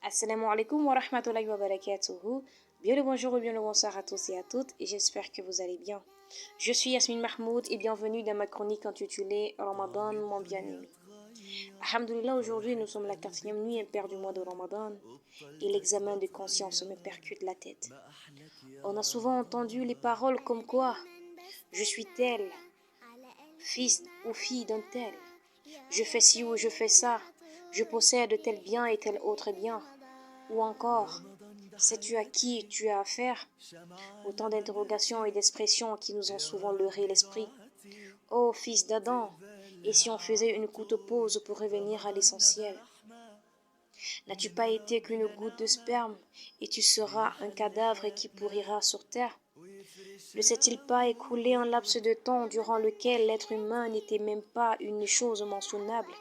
Assalamu alaikum wa rahmatullahi wa barakatuhu. Bien le bonjour ou bien le bonsoir à tous et à toutes, et j'espère que vous allez bien. Je suis Yasmine Mahmoud et bienvenue dans ma chronique intitulée Ramadan, mon bien-aimé. Alhamdulillah, aujourd'hui nous sommes la 4e nuit impaire du mois de Ramadan et l'examen de conscience me percute la tête. On a souvent entendu les paroles comme quoi je suis tel, fils ou fille d'un tel, je fais ci ou je fais ça, je possède tel bien et tel autre bien, ou encore sais-tu à qui tu as affaire? Autant d'interrogations et d'expressions qui nous ont souvent leurré l'esprit. Ô fils d'Adam, et si on faisait une courte pause pour revenir à l'essentiel? N'as-tu pas été qu'une goutte de sperme, et tu seras un cadavre qui pourrira sur terre? Ne s'est-il pas écoulé un laps de temps durant lequel l'être humain n'était même pas une chose mentionnable?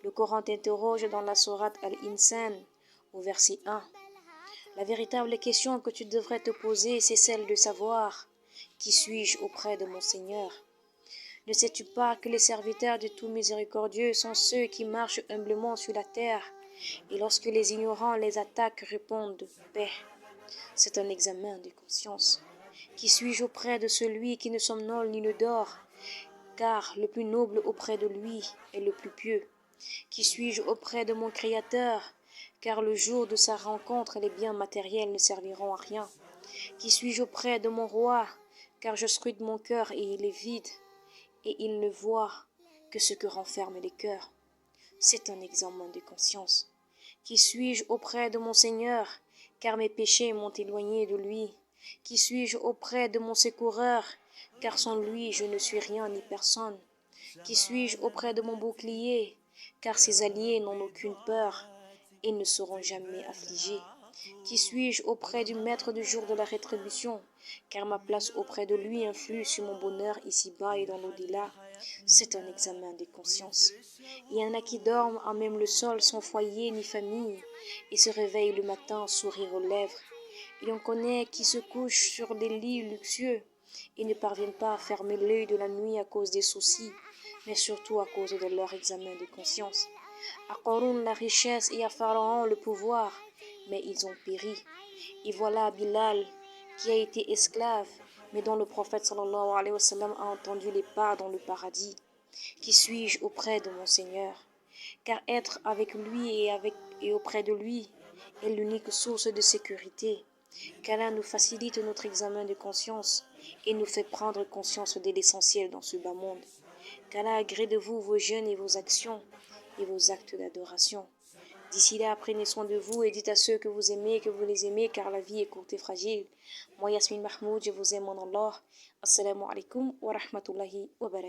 Le Coran t'interroge dans la sourate Al-Insan, au verset 1. La véritable question que tu devrais te poser, c'est celle de savoir qui suis-je auprès de mon Seigneur? Ne sais-tu pas que les serviteurs du tout miséricordieux sont ceux qui marchent humblement sur la terre, et lorsque les ignorants les attaquent, répondent paix? C'est un examen de conscience. Qui suis-je auprès de celui qui ne somnole ni ne dort, car le plus noble auprès de lui est le plus pieux? Qui suis-je auprès de mon Créateur, car le jour de sa rencontre les biens matériels ne serviront à rien? Qui suis-je auprès de mon roi, car je scrute mon cœur et il est vide, et il ne voit que ce que renferment les cœurs? C'est un examen de conscience. Qui suis-je auprès de mon Seigneur, car mes péchés m'ont éloigné de lui? Qui suis-je auprès de mon secoureur, car sans lui je ne suis rien ni personne? Qui suis-je auprès de mon bouclier, car ses alliés n'ont aucune peur et ne seront jamais affligés? Qui suis-je auprès du maître du jour de la rétribution, car ma place auprès de lui influe sur mon bonheur ici-bas et dans l'au-delà? C'est un examen de conscience. Il y en a qui dorment à même le sol sans foyer ni famille et se réveillent le matin, sourire aux lèvres. Et on connaît qui se couchent sur des lits luxueux et ne parviennent pas à fermer l'œil de la nuit à cause des soucis, mais surtout à cause de leur examen de conscience. À Qarun la richesse et à Pharaon le pouvoir, mais ils ont péri. Et voilà Bilal qui a été esclave, mais dont le prophète sallallahu alayhi wa sallam a entendu les pas dans le paradis. Qui suis-je auprès de mon Seigneur? Car être avec lui et auprès de lui est l'unique source de sécurité. Qu'Allah nous facilite notre examen de conscience et nous fait prendre conscience de l'essentiel dans ce bas monde. Qu'Allah agrée de vous vos jeûnes et vos actions et vos actes d'adoration. D'ici là, prenez soin de vous et dites à ceux que vous aimez que vous les aimez, car la vie est courte et fragile. Moi, Yasmine Mahmoud, je vous aime en Allah. Assalamu alaikum wa rahmatullahi wa barakatuh.